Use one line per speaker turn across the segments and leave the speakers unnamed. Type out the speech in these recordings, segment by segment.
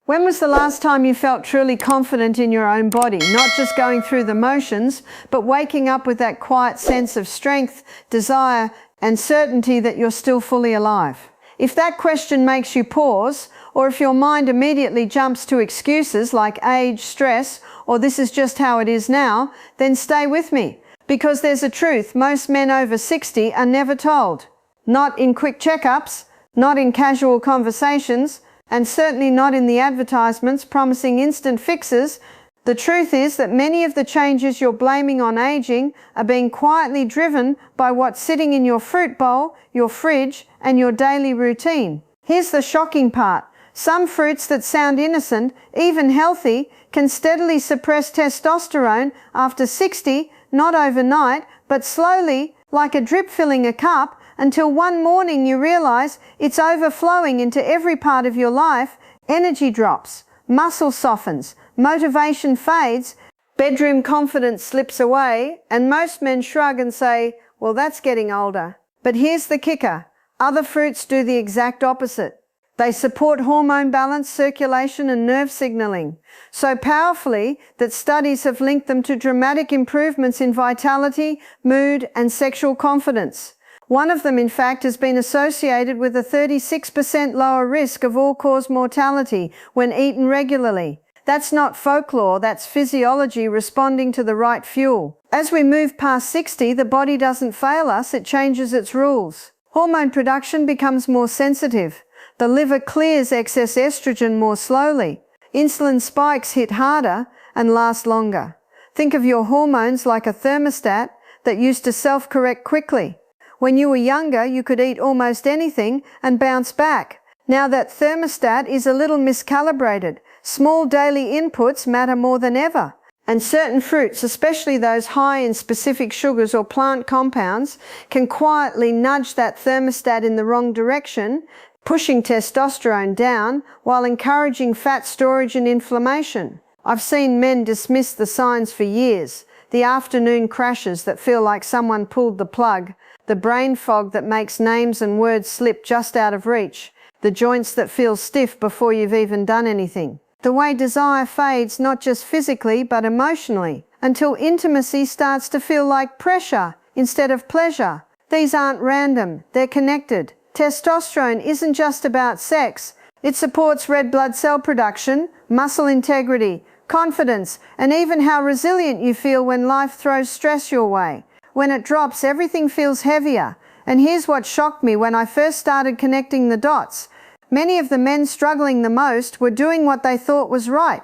When was the last time you felt truly confident in your own body, not just going through the motions, but waking up with that quiet sense of strength, desire, and certainty that you're still fully alive? If that question makes you pause, or if your mind immediately jumps to excuses like age, stress, or this is just how it is now, then stay with me. Because there's a truth most men over 60 are never told. Not in quick checkups, not in casual conversations, and certainly not in the advertisements promising instant fixes. The truth is that many of the changes you're blaming on aging are being quietly driven by what's sitting in your fruit bowl, your fridge, and your daily routine. Here's the shocking part. Some fruits that sound innocent, even healthy, can steadily suppress testosterone after 60, not overnight, but slowly, like a drip filling a cup, until one morning you realize it's overflowing into every part of your life. Energy drops, muscle softens, motivation fades, bedroom confidence slips away, and most men shrug and say, well, that's getting older. But here's the kicker. Other fruits do the exact opposite. They support hormone balance, circulation, and nerve signaling so powerfully that studies have linked them to dramatic improvements in vitality, mood, and sexual confidence. One of them, in fact, has been associated with a 36% lower risk of all-cause mortality when eaten regularly. That's not folklore, that's physiology responding to the right fuel. As we move past 60, the body doesn't fail us, it changes its rules. Hormone production becomes more sensitive. The liver clears excess estrogen more slowly. Insulin spikes hit harder and last longer. Think of your hormones like a thermostat that used to self-correct quickly. When you were younger, you could eat almost anything and bounce back. Now that thermostat is a little miscalibrated. Small daily inputs matter more than ever. And certain fruits, especially those high in specific sugars or plant compounds, can quietly nudge that thermostat in the wrong direction, pushing testosterone down while encouraging fat storage and inflammation. I've seen men dismiss the signs for years. The afternoon crashes that feel like someone pulled the plug, the brain fog that makes names and words slip just out of reach, the joints that feel stiff before you've even done anything. The way desire fades not just physically but emotionally, until intimacy starts to feel like pressure instead of pleasure. These aren't random, they're connected. Testosterone isn't just about sex. It supports red blood cell production, muscle integrity, confidence, and even how resilient you feel when life throws stress your way. When it drops, everything feels heavier. And here's what shocked me when I first started connecting the dots. Many of the men struggling the most were doing what they thought was right.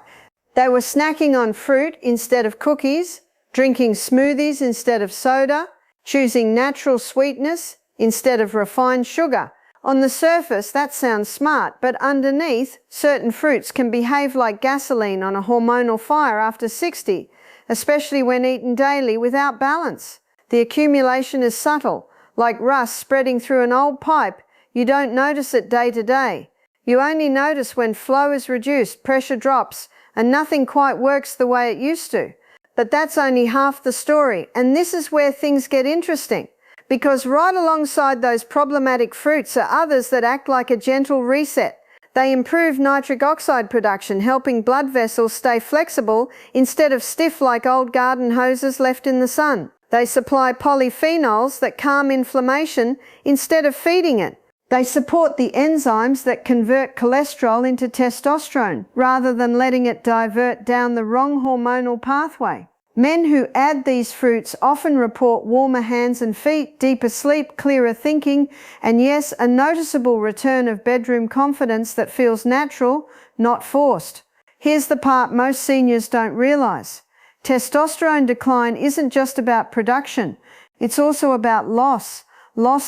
They were snacking on fruit instead of cookies, drinking smoothies instead of soda, choosing natural sweetness instead of refined sugar. On the surface, that sounds smart, but underneath, certain fruits can behave like gasoline on a hormonal fire after 60, especially when eaten daily without balance. The accumulation is subtle, like rust spreading through an old pipe. You don't notice it day to day. You only notice when flow is reduced, pressure drops, and nothing quite works the way it used to. But that's only half the story, and this is where things get interesting. Because right alongside those problematic fruits are others that act like a gentle reset. They improve nitric oxide production, helping blood vessels stay flexible instead of stiff like old garden hoses left in the sun. They supply polyphenols that calm inflammation instead of feeding it. They support the enzymes that convert cholesterol into testosterone rather than letting it divert down the wrong hormonal pathway. Men who add these fruits often report warmer hands and feet, deeper sleep, clearer thinking, and yes, a noticeable return of bedroom confidence that feels natural, not forced. Here's the part most seniors don't realize. Testosterone decline isn't just about production. It's also about loss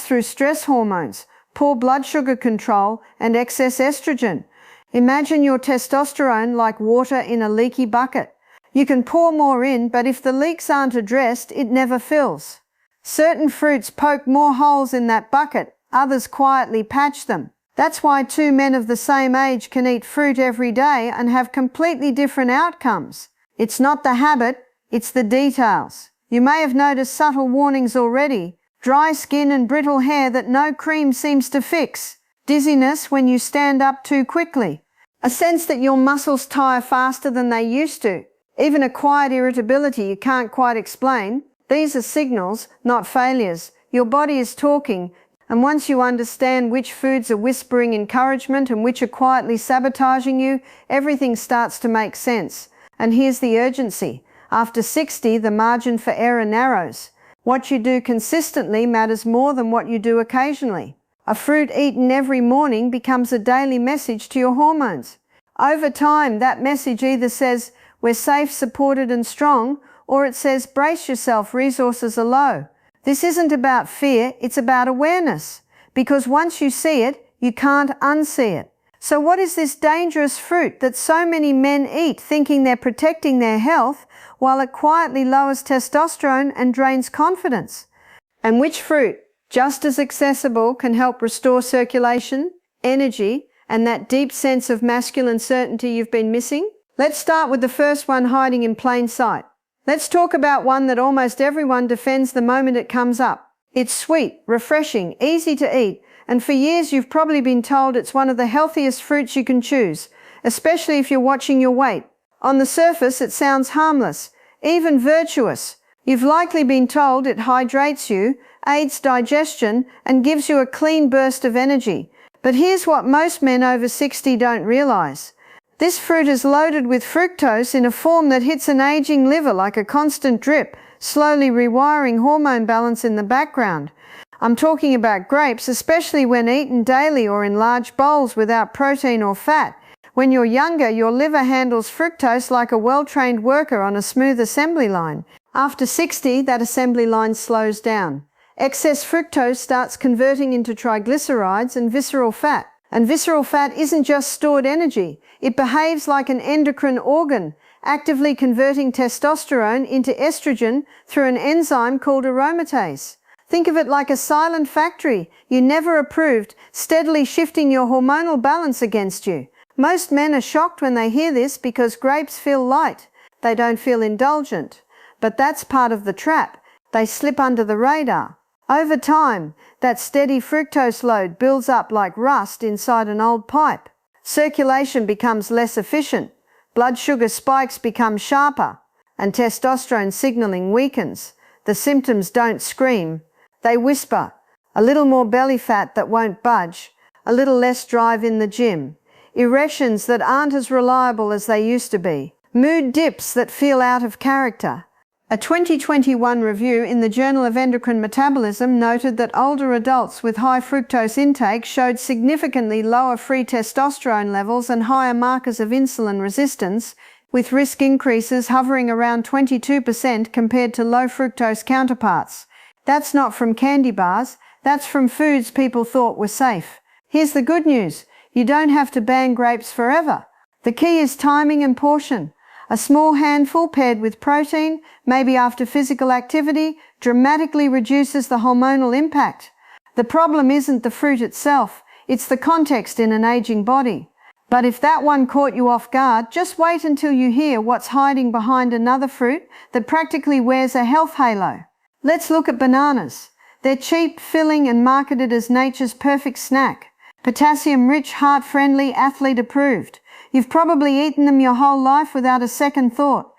through stress hormones, poor blood sugar control, and excess estrogen. Imagine your testosterone like water in a leaky bucket. You can pour more in, but if the leaks aren't addressed, it never fills. Certain fruits poke more holes in that bucket, others quietly patch them. That's why two men of the same age can eat fruit every day and have completely different outcomes. It's not the habit, it's the details. You may have noticed subtle warnings already. Dry skin and brittle hair that no cream seems to fix. Dizziness when you stand up too quickly. A sense that your muscles tire faster than they used to. Even a quiet irritability you can't quite explain. These are signals, not failures. Your body is talking, and once you understand which foods are whispering encouragement and which are quietly sabotaging you, everything starts to make sense. And here's the urgency. After 60, the margin for error narrows. What you do consistently matters more than what you do occasionally. A fruit eaten every morning becomes a daily message to your hormones. Over time, that message either says, "We're safe, supported and strong," or it says, "Brace yourself, resources are low." This isn't about fear, it's about awareness. Because once you see it, you can't unsee it. So what is this dangerous fruit that so many men eat thinking they're protecting their health, while it quietly lowers testosterone and drains confidence? And which fruit, just as accessible, can help restore circulation, energy, and that deep sense of masculine certainty you've been missing? Let's start with the first one hiding in plain sight. Let's talk about one that almost everyone defends the moment it comes up. It's sweet, refreshing, easy to eat, and for years you've probably been told it's one of the healthiest fruits you can choose, especially if you're watching your weight. On the surface, it sounds harmless, even virtuous. You've likely been told it hydrates you, aids digestion, and gives you a clean burst of energy. But here's what most men over 60 don't realize. This fruit is loaded with fructose in a form that hits an aging liver like a constant drip, slowly rewiring hormone balance in the background. I'm talking about grapes, especially when eaten daily or in large bowls without protein or fat. When you're younger, your liver handles fructose like a well-trained worker on a smooth assembly line. After 60, that assembly line slows down. Excess fructose starts converting into triglycerides and visceral fat. And visceral fat isn't just stored energy. It behaves like an endocrine organ, actively converting testosterone into estrogen through an enzyme called aromatase. Think of it like a silent factory you never approved, steadily shifting your hormonal balance against you. Most men are shocked when they hear this because grapes feel light. They don't feel indulgent. But that's part of the trap. They slip under the radar. Over time, that steady fructose load builds up like rust inside an old pipe. Circulation becomes less efficient, blood sugar spikes become sharper, and testosterone signaling weakens. The symptoms don't scream, they whisper. A little more belly fat that won't budge, a little less drive in the gym, erections that aren't as reliable as they used to be, mood dips that feel out of character. A 2021 review in the Journal of Endocrine Metabolism noted that older adults with high fructose intake showed significantly lower free testosterone levels and higher markers of insulin resistance, with risk increases hovering around 22% compared to low fructose counterparts. That's not from candy bars, that's from foods people thought were safe. Here's the good news, you don't have to ban grapes forever. The key is timing and portion. A small handful paired with protein, maybe after physical activity, dramatically reduces the hormonal impact. The problem isn't the fruit itself, it's the context in an aging body. But if that one caught you off guard, just wait until you hear what's hiding behind another fruit that practically wears a health halo. Let's look at bananas. They're cheap, filling, and marketed as nature's perfect snack. Potassium-rich, heart-friendly, athlete-approved. You've probably eaten them your whole life without a second thought.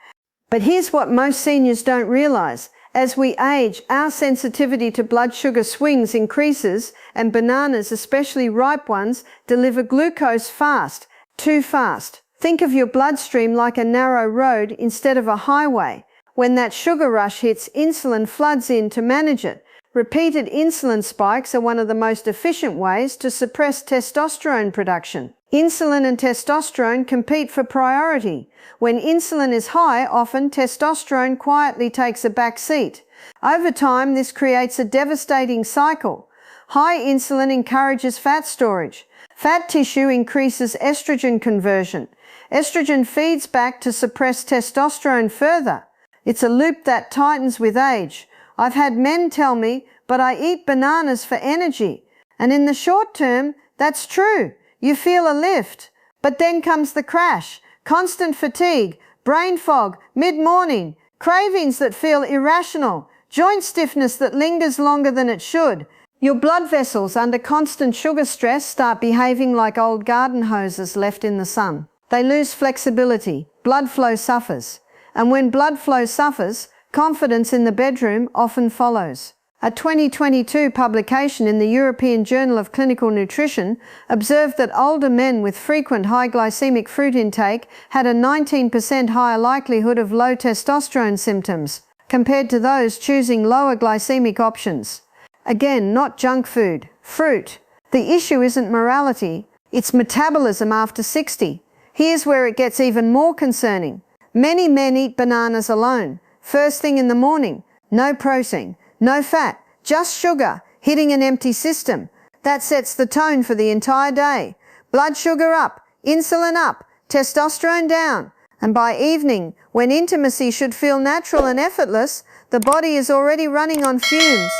But here's what most seniors don't realize. As we age, our sensitivity to blood sugar swings increases, and bananas, especially ripe ones, deliver glucose fast, too fast. Think of your bloodstream like a narrow road instead of a highway. When that sugar rush hits, insulin floods in to manage it. Repeated insulin spikes are one of the most efficient ways to suppress testosterone production. Insulin and testosterone compete for priority. When insulin is high, often testosterone quietly takes a back seat. Over time, this creates a devastating cycle. High insulin encourages fat storage. Fat tissue increases estrogen conversion. Estrogen feeds back to suppress testosterone further. It's a loop that tightens with age. I've had men tell me, "But I eat bananas for energy." And in the short term, that's true. You feel a lift. But then comes the crash. Constant fatigue, brain fog, mid-morning, cravings that feel irrational, joint stiffness that lingers longer than it should. Your blood vessels under constant sugar stress start behaving like old garden hoses left in the sun. They lose flexibility, blood flow suffers, and when blood flow suffers, confidence in the bedroom often follows. A 2022 publication in the European Journal of Clinical Nutrition observed that older men with frequent high glycemic fruit intake had a 19% higher likelihood of low testosterone symptoms compared to those choosing lower glycemic options. Again, not junk food, fruit. The issue isn't morality, it's metabolism after 60. Here's where it gets even more concerning. Many men eat bananas alone, first thing in the morning, no protein, no fat, just sugar, hitting an empty system. That sets the tone for the entire day. Blood sugar up, insulin up, testosterone down. And by evening, when intimacy should feel natural and effortless, the body is already running on fumes.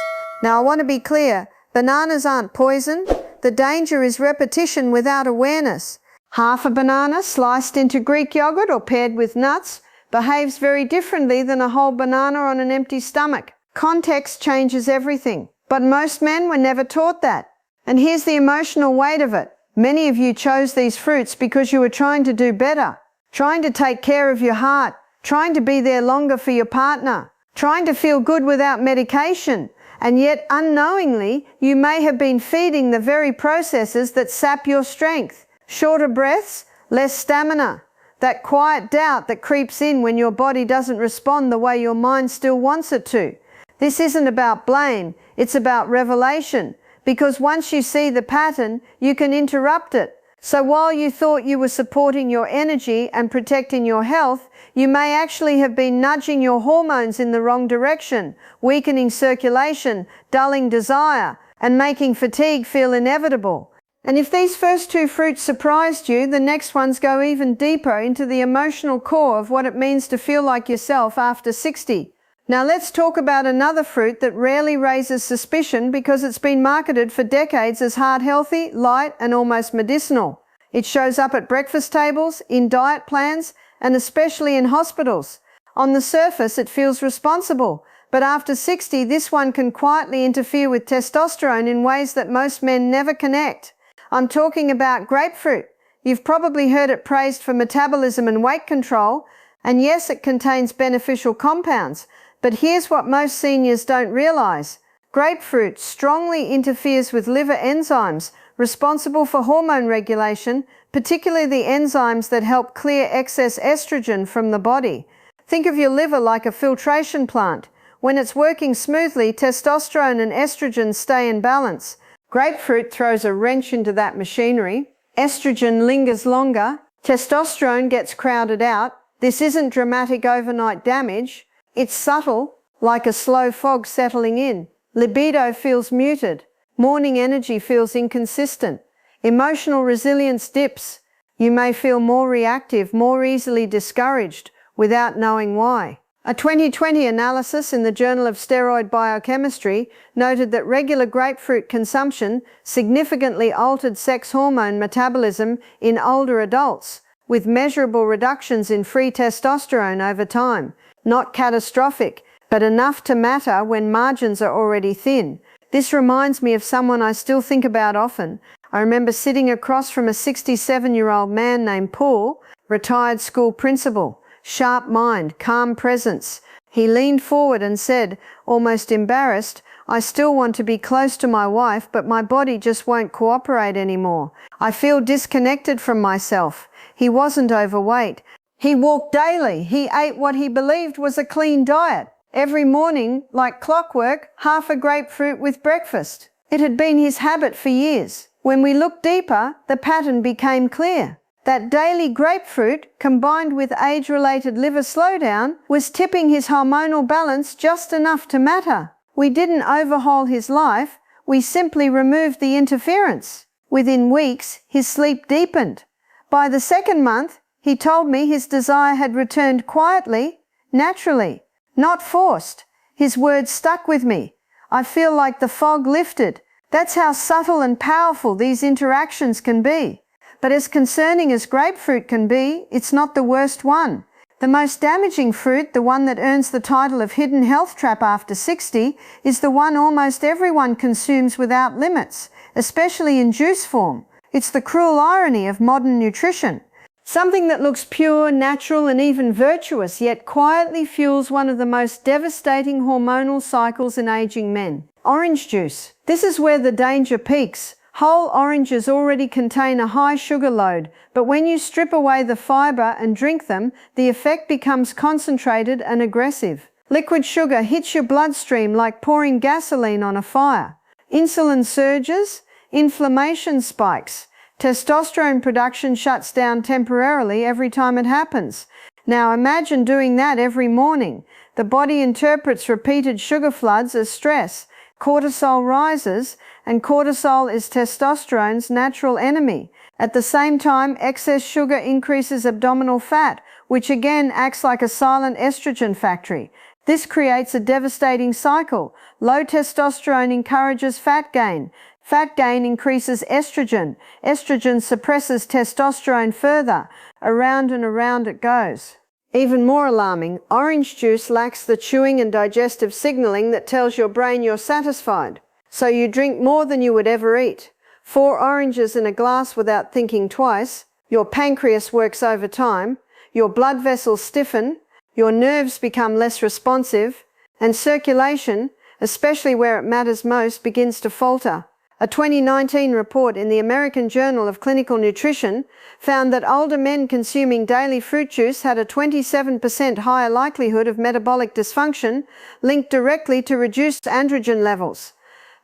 Now I want to be clear, bananas aren't poison. The danger is repetition without awareness. Half a banana sliced into Greek yogurt or paired with nuts behaves very differently than a whole banana on an empty stomach. Context changes everything, but most men were never taught that. And here's the emotional weight of it. Many of you chose these fruits because you were trying to do better, trying to take care of your heart, trying to be there longer for your partner, trying to feel good without medication, and yet unknowingly you may have been feeding the very processes that sap your strength. Shorter breaths, less stamina, that quiet doubt that creeps in when your body doesn't respond the way your mind still wants it to. This isn't about blame, it's about revelation, because once you see the pattern, you can interrupt it. So while you thought you were supporting your energy and protecting your health, you may actually have been nudging your hormones in the wrong direction, weakening circulation, dulling desire, and making fatigue feel inevitable. And if these first two fruits surprised you, the next ones go even deeper into the emotional core of what it means to feel like yourself after 60. Now let's talk about another fruit that rarely raises suspicion because it's been marketed for decades as heart-healthy, light, and almost medicinal. It shows up at breakfast tables, in diet plans, and especially in hospitals. On the surface, it feels responsible, but after 60, this one can quietly interfere with testosterone in ways that most men never connect. I'm talking about grapefruit. You've probably heard it praised for metabolism and weight control, and yes, it contains beneficial compounds. But here's what most seniors don't realize. Grapefruit strongly interferes with liver enzymes responsible for hormone regulation, particularly the enzymes that help clear excess estrogen from the body. Think of your liver like a filtration plant. When it's working smoothly, testosterone and estrogen stay in balance. Grapefruit throws a wrench into that machinery. Estrogen lingers longer. Testosterone gets crowded out. This isn't dramatic overnight damage. It's subtle, like a slow fog settling in. Libido feels muted. Morning energy feels inconsistent. Emotional resilience dips. You may feel more reactive, more easily discouraged, without knowing why. A 2020 analysis in the Journal of Steroid Biochemistry noted that regular grapefruit consumption significantly altered sex hormone metabolism in older adults, with measurable reductions in free testosterone over time. Not catastrophic, but enough to matter when margins are already thin. This reminds me of someone I still think about often. I remember sitting across from a 67-year-old man named Paul, retired school principal, sharp mind, calm presence. He leaned forward and said, almost embarrassed, "I still want to be close to my wife, but my body just won't cooperate anymore. I feel disconnected from myself." He wasn't overweight. He walked daily. He ate what he believed was a clean diet. Every morning, like clockwork, half a grapefruit with breakfast. It had been his habit for years. When we looked deeper, the pattern became clear. That daily grapefruit, combined with age-related liver slowdown, was tipping his hormonal balance just enough to matter. We didn't overhaul his life, we simply removed the interference. Within weeks, his sleep deepened. By the second month, he told me his desire had returned quietly, naturally, not forced. His words stuck with me. I feel like the fog lifted. That's how subtle and powerful these interactions can be. But as concerning as grapefruit can be, it's not the worst one. The most damaging fruit, the one that earns the title of hidden health trap after 60, is the one almost everyone consumes without limits, especially in juice form. It's the cruel irony of modern nutrition. Something that looks pure, natural, and even virtuous, yet quietly fuels one of the most devastating hormonal cycles in aging men. Orange juice. This is where the danger peaks. Whole oranges already contain a high sugar load, but when you strip away the fiber and drink them, the effect becomes concentrated and aggressive. Liquid sugar hits your bloodstream like pouring gasoline on a fire. Insulin surges, inflammation spikes. Testosterone production shuts down temporarily every time it happens. Now imagine doing that every morning. The body interprets repeated sugar floods as stress. Cortisol rises, and cortisol is testosterone's natural enemy. At the same time, excess sugar increases abdominal fat, which again acts like a silent estrogen factory. This creates a devastating cycle. Low testosterone encourages fat gain. Fat gain increases estrogen. Estrogen suppresses testosterone further. Around and around it goes. Even more alarming, orange juice lacks the chewing and digestive signaling that tells your brain you're satisfied. So you drink more than you would ever eat. 4 oranges in a glass without thinking twice. Your pancreas works overtime. Your blood vessels stiffen. Your nerves become less responsive. And circulation, especially where it matters most, begins to falter. A 2019 report in the American Journal of Clinical Nutrition found that older men consuming daily fruit juice had a 27% higher likelihood of metabolic dysfunction, linked directly to reduced androgen levels.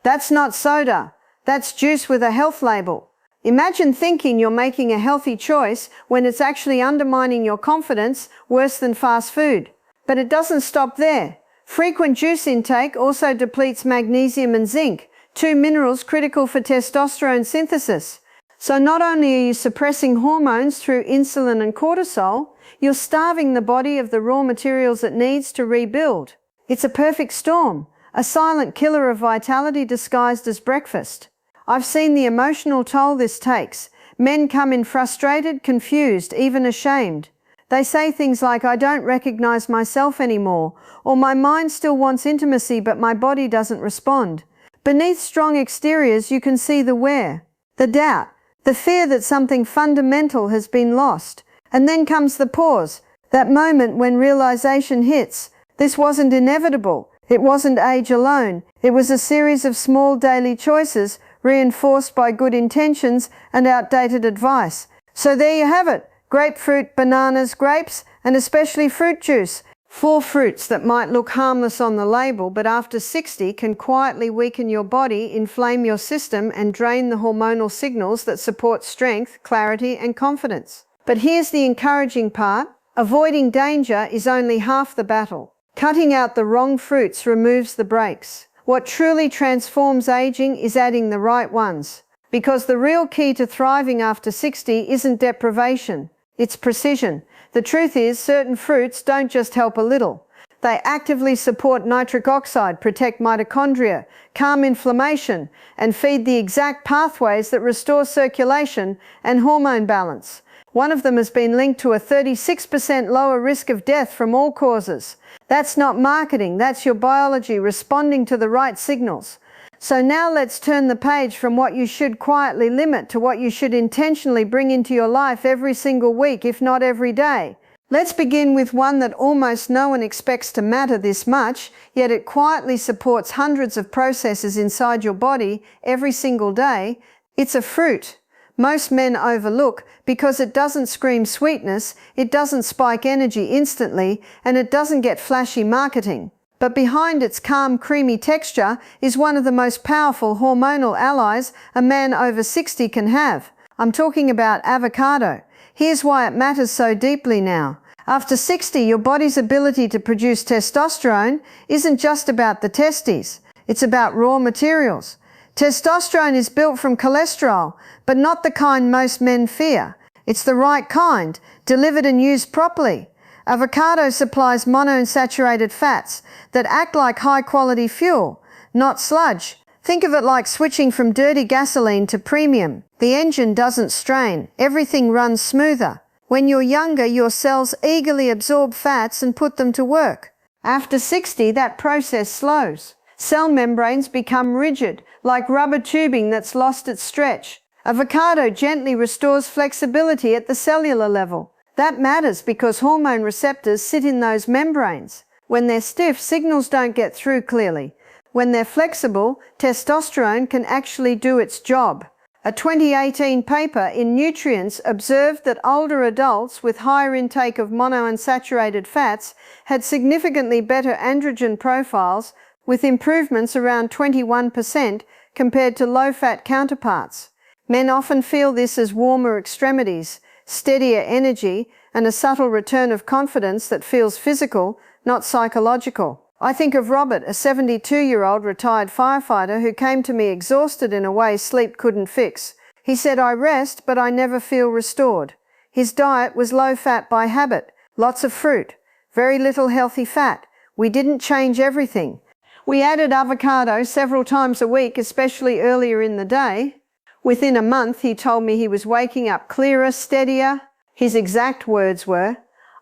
That's not soda. That's juice with a health label. Imagine thinking you're making a healthy choice when it's actually undermining your confidence worse than fast food. But it doesn't stop there. Frequent juice intake also depletes magnesium and zinc, 2 minerals critical for testosterone synthesis. So not only are you suppressing hormones through insulin and cortisol, you're starving the body of the raw materials it needs to rebuild. It's a perfect storm, a silent killer of vitality disguised as breakfast. I've seen the emotional toll this takes. Men come in frustrated, confused, even ashamed. They say things like, "I don't recognize myself anymore," or "My mind still wants intimacy but my body doesn't respond." Beneath strong exteriors you can see the where, the doubt, the fear that something fundamental has been lost. And then comes the pause, that moment when realization hits. This wasn't inevitable. It wasn't age alone. It was a series of small daily choices reinforced by good intentions and outdated advice. So there you have it. Grapefruit, bananas, grapes, and especially fruit juice. 4 fruits that might look harmless on the label, but after 60 can quietly weaken your body, inflame your system, and drain the hormonal signals that support strength, clarity, and confidence. But here's the encouraging part. Avoiding danger is only half the battle. Cutting out the wrong fruits removes the brakes. What truly transforms aging is adding the right ones. Because the real key to thriving after 60 isn't deprivation, it's precision. The truth is, certain fruits don't just help a little. They actively support nitric oxide, protect mitochondria, calm inflammation, and feed the exact pathways that restore circulation and hormone balance. One of them has been linked to a 36% lower risk of death from all causes. That's not marketing, that's your biology responding to the right signals. So now let's turn the page from what you should quietly limit to what you should intentionally bring into your life every single week, if not every day. Let's begin with one that almost no one expects to matter this much, yet it quietly supports hundreds of processes inside your body every single day. It's a fruit. Most men overlook because it doesn't scream sweetness, it doesn't spike energy instantly, and it doesn't get flashy marketing. But behind its calm, creamy texture is one of the most powerful hormonal allies a man over 60 can have. I'm talking about avocado. Here's why it matters so deeply now. After 60, your body's ability to produce testosterone isn't just about the testes. It's about raw materials. Testosterone is built from cholesterol, but not the kind most men fear. It's the right kind, delivered and used properly. Avocado supplies monounsaturated fats that act like high-quality fuel, not sludge. Think of it like switching from dirty gasoline to premium. The engine doesn't strain, everything runs smoother. When you're younger, your cells eagerly absorb fats and put them to work. After 60, that process slows. Cell membranes become rigid, like rubber tubing that's lost its stretch. Avocado gently restores flexibility at the cellular level. That matters because hormone receptors sit in those membranes. When they're stiff, signals don't get through clearly. When they're flexible, testosterone can actually do its job. A 2018 paper in Nutrients observed that older adults with higher intake of monounsaturated fats had significantly better androgen profiles, with improvements around 21% compared to low-fat counterparts. Men often feel this as warmer extremities, steadier energy, and a subtle return of confidence that feels physical, not psychological. I think of Robert, a 72-year-old retired firefighter who came to me exhausted in a way sleep couldn't fix. He said, "I rest, but I never feel restored." His diet was low-fat by habit, lots of fruit, very little healthy fat. We didn't change everything. We added avocado several times a week, especially earlier in the day. Within a month, he told me he was waking up clearer, steadier. His exact words were,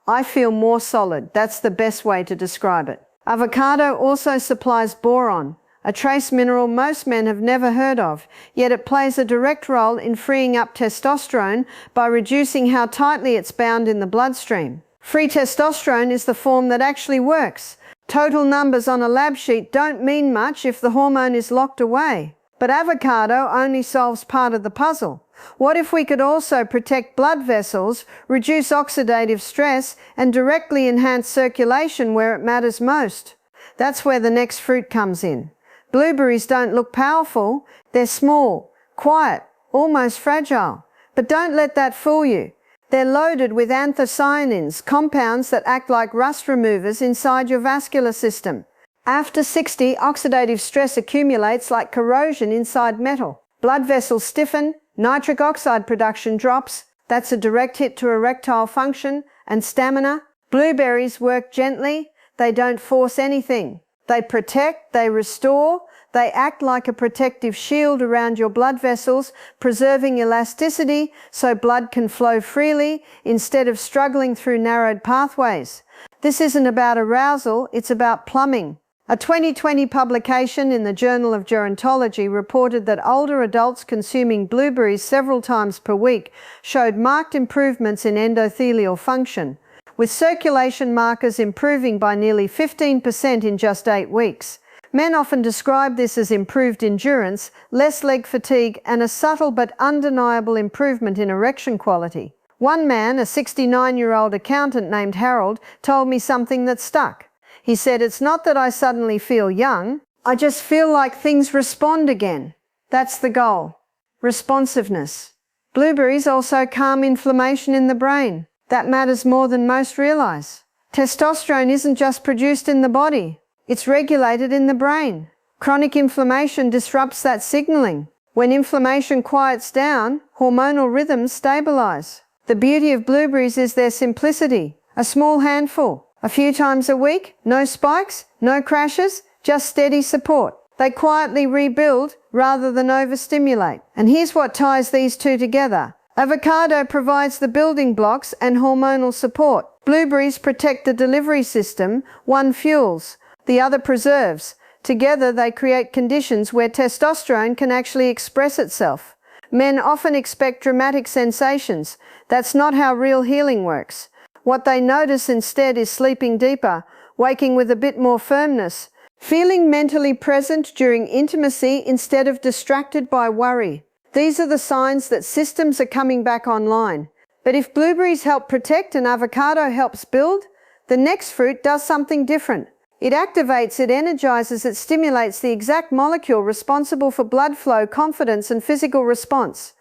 "I feel more solid." That's the best way to describe it. Avocado also supplies boron, a trace mineral most men have never heard of, yet it plays a direct role in freeing up testosterone by reducing how tightly it's bound in the bloodstream. Free testosterone is the form that actually works. Total numbers on a lab sheet don't mean much if the hormone is locked away. But avocado only solves part of the puzzle. What if we could also protect blood vessels, reduce oxidative stress, and directly enhance circulation where it matters most? That's where the next fruit comes in. Blueberries don't look powerful. They're small, quiet, almost fragile. But don't let that fool you. They're loaded with anthocyanins, compounds that act like rust removers inside your vascular system. After 60, oxidative stress accumulates like corrosion inside metal. Blood vessels stiffen, nitric oxide production drops. That's a direct hit to erectile function and stamina. Blueberries work gently. They don't force anything. They protect, they restore, they act like a protective shield around your blood vessels, preserving elasticity so blood can flow freely instead of struggling through narrowed pathways. This isn't about arousal, it's about plumbing. A 2020 publication in the Journal of Gerontology reported that older adults consuming blueberries several times per week showed marked improvements in endothelial function, with circulation markers improving by nearly 15% in just 8 weeks. Men often describe this as improved endurance, less leg fatigue, and a subtle but undeniable improvement in erection quality. One man, a 69-year-old accountant named Harold, told me something that stuck. He said, "It's not that I suddenly feel young, I just feel like things respond again." That's the goal. Responsiveness. Blueberries also calm inflammation in the brain. That matters more than most realize. Testosterone isn't just produced in the body, it's regulated in the brain. Chronic inflammation disrupts that signaling. When inflammation quiets down, hormonal rhythms stabilize. The beauty of blueberries is their simplicity. A small handful, a few times a week, no spikes, no crashes, just steady support. They quietly rebuild rather than overstimulate. And here's what ties these two together. Avocado provides the building blocks and hormonal support. Blueberries protect the delivery system. One fuels, the other preserves. Together they create conditions where testosterone can actually express itself. Men often expect dramatic sensations. That's not how real healing works. What they notice instead is sleeping deeper, waking with a bit more firmness, feeling mentally present during intimacy instead of distracted by worry. These are the signs that systems are coming back online. But if blueberries help protect and avocado helps build, the next fruit does something different. It activates, it energizes, it stimulates the exact molecule responsible for blood flow, confidence, and physical response.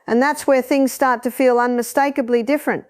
And that's where things start to feel unmistakably different.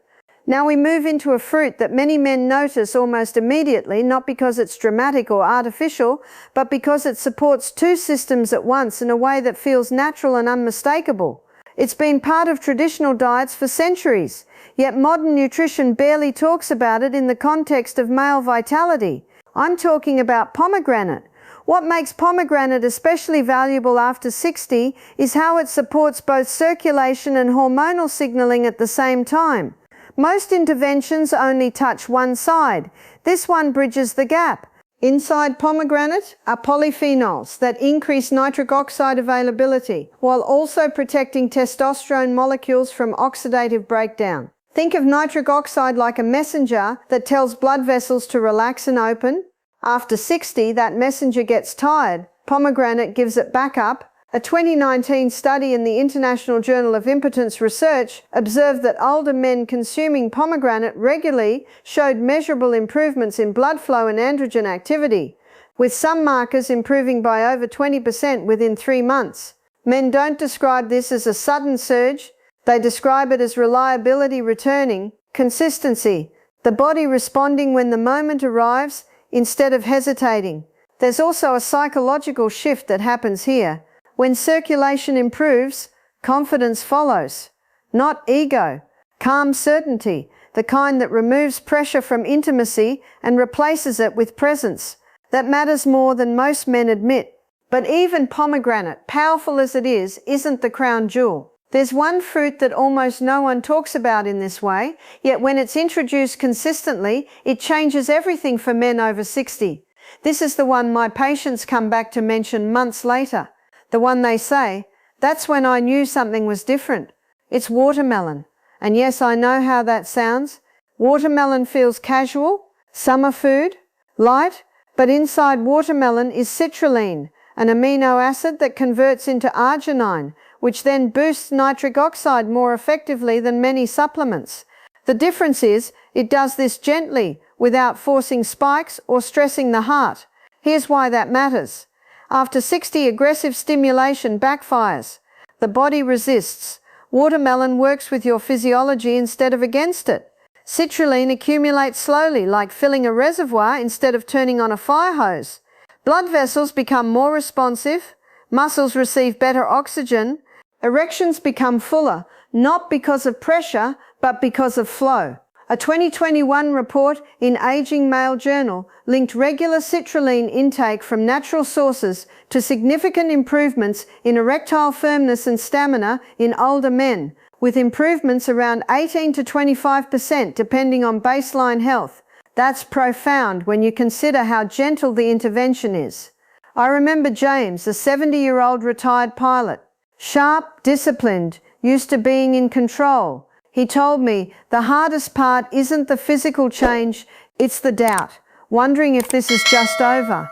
Now we move into a fruit that many men notice almost immediately, not because it's dramatic or artificial, but because it supports two systems at once in a way that feels natural and unmistakable. It's been part of traditional diets for centuries, yet modern nutrition barely talks about it in the context of male vitality. I'm talking about pomegranate. What makes pomegranate especially valuable after 60 is how it supports both circulation and hormonal signaling at the same time. Most interventions only touch one side. This one bridges the gap. Inside pomegranate are polyphenols that increase nitric oxide availability, while also protecting testosterone molecules from oxidative breakdown. Think of nitric oxide like a messenger that tells blood vessels to relax and open. After 60, that messenger gets tired. Pomegranate gives it back up. A 2019 study in the International Journal of Impotence Research observed that older men consuming pomegranate regularly showed measurable improvements in blood flow and androgen activity, with some markers improving by over 20% within 3 months. Men don't describe this as a sudden surge. They describe it as reliability returning, consistency, the body responding when the moment arrives instead of hesitating. There's also a psychological shift that happens here. When circulation improves, confidence follows. Not ego, calm certainty, the kind that removes pressure from intimacy and replaces it with presence. That matters more than most men admit. But even pomegranate, powerful as it is, isn't the crown jewel. There's one fruit that almost no one talks about in this way, yet when it's introduced consistently, it changes everything for men over 60. This is the one my patients come back to mention months later. The one they say, "That's when I knew something was different." It's watermelon. And yes, I know how that sounds. Watermelon feels casual, summer food, light, but inside watermelon is citrulline, an amino acid that converts into arginine, which then boosts nitric oxide more effectively than many supplements. The difference is, it does this gently, without forcing spikes or stressing the heart. Here's why that matters. After 60, aggressive stimulation backfires. The body resists. Watermelon works with your physiology instead of against it. Citrulline accumulates slowly, like filling a reservoir instead of turning on a fire hose. Blood vessels become more responsive. Muscles receive better oxygen. Erections become fuller, not because of pressure, but because of flow. A 2021 report in Aging Male Journal linked regular citrulline intake from natural sources to significant improvements in erectile firmness and stamina in older men, with improvements around 18 to 25% depending on baseline health. That's profound when you consider how gentle the intervention is. I remember James, a 70-year-old retired pilot, sharp, disciplined, used to being in control. He told me, the hardest part isn't the physical change, it's the doubt, wondering if this is just over.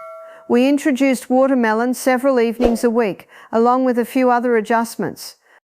We introduced watermelon several evenings a week, along with a few other adjustments.